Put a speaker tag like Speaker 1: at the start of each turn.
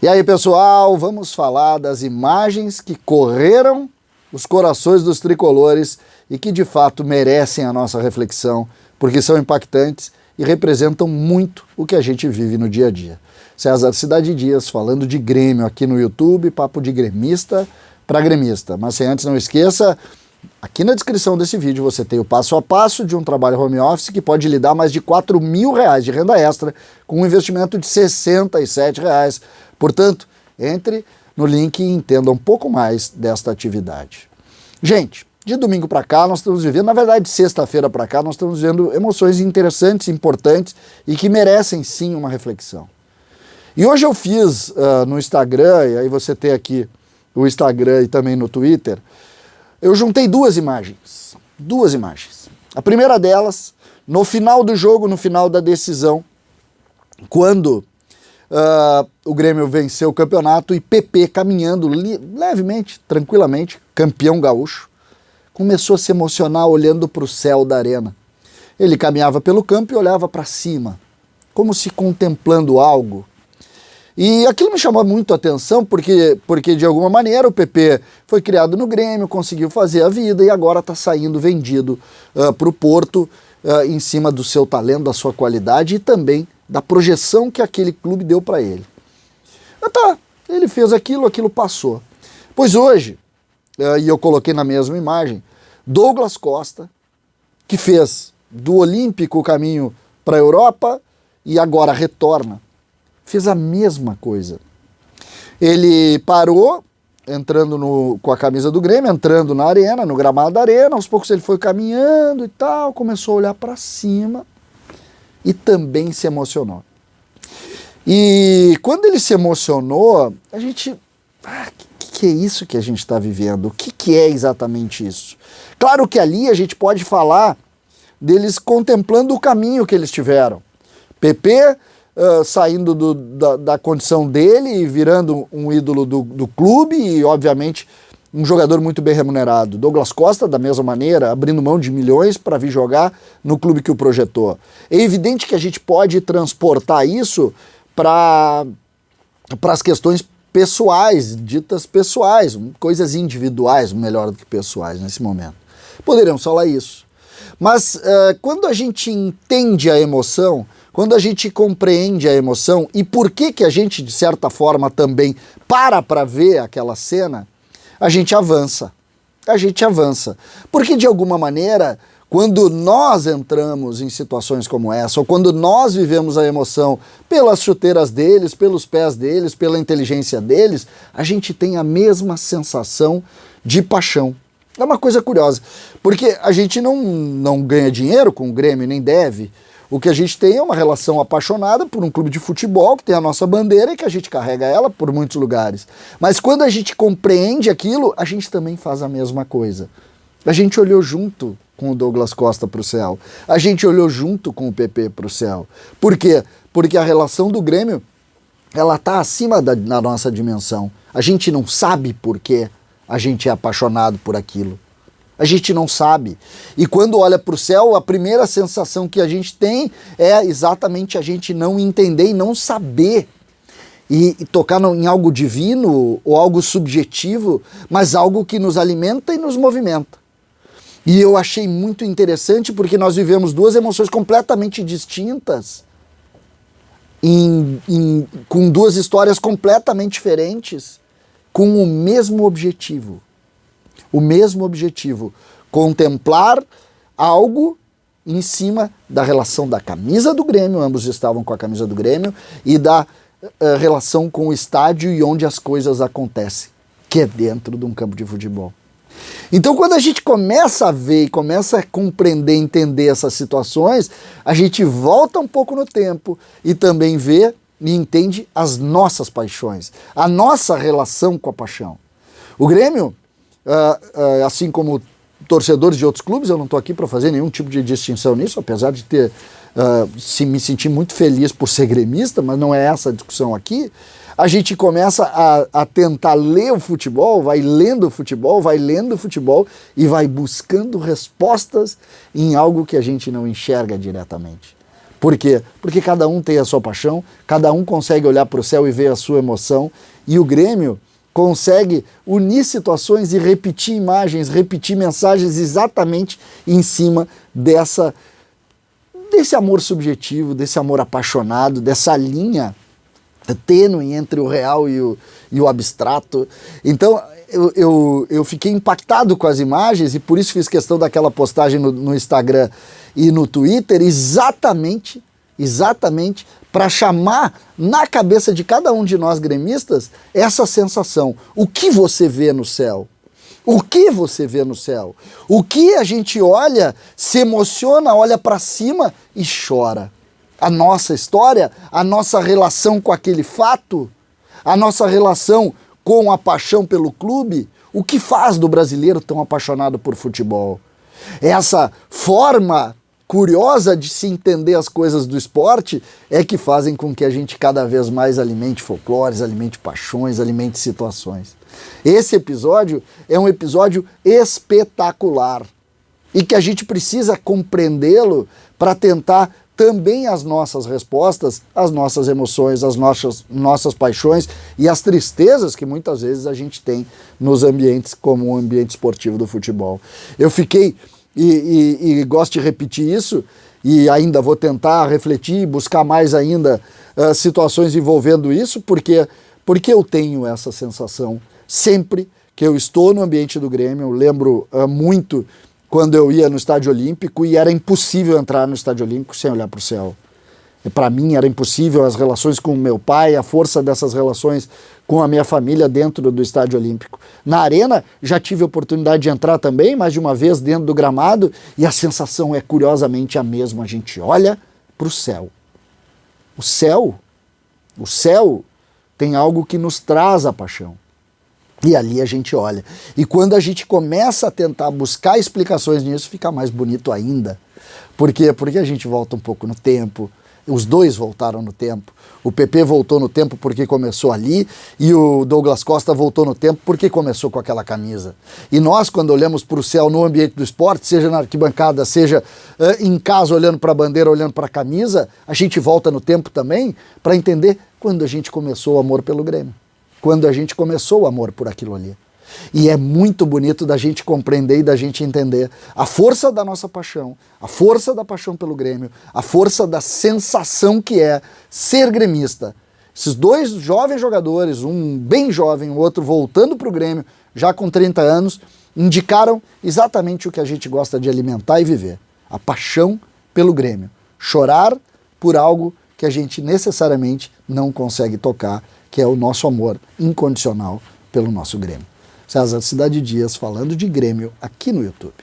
Speaker 1: E aí, pessoal, vamos falar das imagens que correram os corações dos tricolores e que de fato merecem a nossa reflexão, porque são impactantes e representam muito o que a gente vive no dia a dia. César Cidade Dias falando de Grêmio aqui no YouTube, papo de gremista para gremista. Mas sem antes, não esqueça, aqui na descrição desse vídeo você tem o passo a passo de um trabalho home office que pode lhe dar mais de R$4.000 de renda extra com um investimento de R$67. Portanto, entre no link e entenda um pouco mais desta atividade. Gente, de domingo para cá nós estamos vivendo, na verdade de sexta-feira para cá, nós estamos vendo emoções interessantes, importantes e que merecem sim uma reflexão. E hoje eu fiz no Instagram, e aí você tem aqui o Instagram e também no Twitter, eu juntei duas imagens. A primeira delas, no final do jogo, no final da decisão, quando o Grêmio venceu o campeonato e PP caminhando levemente, tranquilamente, campeão gaúcho, começou a se emocionar olhando para o céu da arena. Ele caminhava pelo campo e olhava para cima, como se contemplando algo. E aquilo me chamou muito a atenção porque de alguma maneira o PP foi criado no Grêmio, conseguiu fazer a vida e agora está saindo vendido para o Porto em cima do seu talento, da sua qualidade e também da projeção que aquele clube deu para ele. Tá, ele fez aquilo passou. Pois hoje, e eu coloquei na mesma imagem, Douglas Costa, que fez do Olímpico o caminho para a Europa e agora retorna, fez a mesma coisa. Ele parou, entrando com a camisa do Grêmio, entrando na arena, no gramado da arena, aos poucos ele foi caminhando e tal, começou a olhar para cima e também se emocionou. E quando ele se emocionou, a gente... que é isso que a gente está vivendo? O que é exatamente isso? Claro que ali a gente pode falar deles contemplando o caminho que eles tiveram. PP saindo da condição dele e virando um ídolo do clube e, obviamente, um jogador muito bem remunerado. Douglas Costa, da mesma maneira, abrindo mão de milhões para vir jogar no clube que o projetou. É evidente que a gente pode transportar isso para as questões pessoais, ditas pessoais, coisas individuais, melhor do que pessoais nesse momento. Poderíamos falar isso. Mas quando a gente entende a emoção, quando a gente compreende a emoção e por que a gente, de certa forma, também para ver aquela cena, a gente avança. Porque, de alguma maneira, quando nós entramos em situações como essa, ou quando nós vivemos a emoção pelas chuteiras deles, pelos pés deles, pela inteligência deles, a gente tem a mesma sensação de paixão. É uma coisa curiosa, porque a gente não ganha dinheiro com o Grêmio, nem deve. O que a gente tem é uma relação apaixonada por um clube de futebol que tem a nossa bandeira e que a gente carrega ela por muitos lugares. Mas quando a gente compreende aquilo, a gente também faz a mesma coisa. A gente olhou junto com o Douglas Costa para o céu. A gente olhou junto com o PP para o céu. Por quê? Porque a relação do Grêmio, ela está acima da nossa dimensão. A gente não sabe por que a gente é apaixonado por aquilo. A gente não sabe. E quando olha para o céu, a primeira sensação que a gente tem é exatamente a gente não entender e não saber. E tocar em algo divino ou algo subjetivo, mas algo que nos alimenta e nos movimenta. E eu achei muito interessante porque nós vivemos duas emoções completamente distintas, com duas histórias completamente diferentes, com o mesmo objetivo. Contemplar algo em cima da relação da camisa do Grêmio, ambos estavam com a camisa do Grêmio, e da relação com o estádio e onde as coisas acontecem, que é dentro de um campo de futebol. Então, quando a gente começa a ver e começa a compreender, entender essas situações, a gente volta um pouco no tempo e também vê e entende as nossas paixões, a nossa relação com a paixão. O Grêmio, assim como torcedores de outros clubes, eu não estou aqui para fazer nenhum tipo de distinção nisso, apesar de ter me sentir muito feliz por ser gremista, mas não é essa a discussão aqui. A gente começa a tentar ler o futebol, vai lendo o futebol e vai buscando respostas em algo que a gente não enxerga diretamente. Por quê? Porque cada um tem a sua paixão, cada um consegue olhar para o céu e ver a sua emoção, e o Grêmio consegue unir situações e repetir imagens, repetir mensagens exatamente em cima desse amor subjetivo, desse amor apaixonado, dessa linha tênue entre o real e o abstrato. Então eu fiquei impactado com as imagens e por isso fiz questão daquela postagem no Instagram e no Twitter, exatamente para chamar na cabeça de cada um de nós gremistas essa sensação. O que você vê no céu? O que você vê no céu? O que a gente olha, se emociona, olha para cima e chora? A nossa história, a nossa relação com aquele fato, a nossa relação com a paixão pelo clube, o que faz do brasileiro tão apaixonado por futebol? Essa forma curiosa de se entender as coisas do esporte é que fazem com que a gente cada vez mais alimente folclores, alimente paixões, alimente situações. Esse episódio é um episódio espetacular e que a gente precisa compreendê-lo para tentar também as nossas respostas, as nossas emoções, as nossas paixões e as tristezas que muitas vezes a gente tem nos ambientes como o ambiente esportivo do futebol. Eu fiquei e gosto de repetir isso, e ainda vou tentar refletir, buscar mais ainda situações envolvendo isso, porque eu tenho essa sensação sempre que eu estou no ambiente do Grêmio. Eu lembro muito quando eu ia no Estádio Olímpico e era impossível entrar no Estádio Olímpico sem olhar para o céu. Para mim era impossível, as relações com o meu pai, a força dessas relações com a minha família dentro do Estádio Olímpico. Na Arena já tive a oportunidade de entrar também, mais de uma vez dentro do gramado, e a sensação é curiosamente a mesma. A gente olha para o céu. O céu tem algo que nos traz a paixão. E ali a gente olha. E quando a gente começa a tentar buscar explicações nisso, fica mais bonito ainda. Por quê? Porque a gente volta um pouco no tempo. Os dois voltaram no tempo. O PP voltou no tempo porque começou ali e o Douglas Costa voltou no tempo porque começou com aquela camisa. E nós, quando olhamos para o céu no ambiente do esporte, seja na arquibancada, seja em casa olhando para a bandeira, olhando para a camisa, a gente volta no tempo também para entender quando a gente começou o amor pelo Grêmio. Quando a gente começou o amor por aquilo ali. E é muito bonito da gente compreender e da gente entender a força da nossa paixão, a força da paixão pelo Grêmio, a força da sensação que é ser gremista. Esses dois jovens jogadores, um bem jovem, o outro voltando para o Grêmio, já com 30 anos, indicaram exatamente o que a gente gosta de alimentar e viver. A paixão pelo Grêmio. Chorar por algo que a gente necessariamente não consegue tocar, que é o nosso amor incondicional pelo nosso Grêmio. César Cidade Dias falando de Grêmio aqui no YouTube.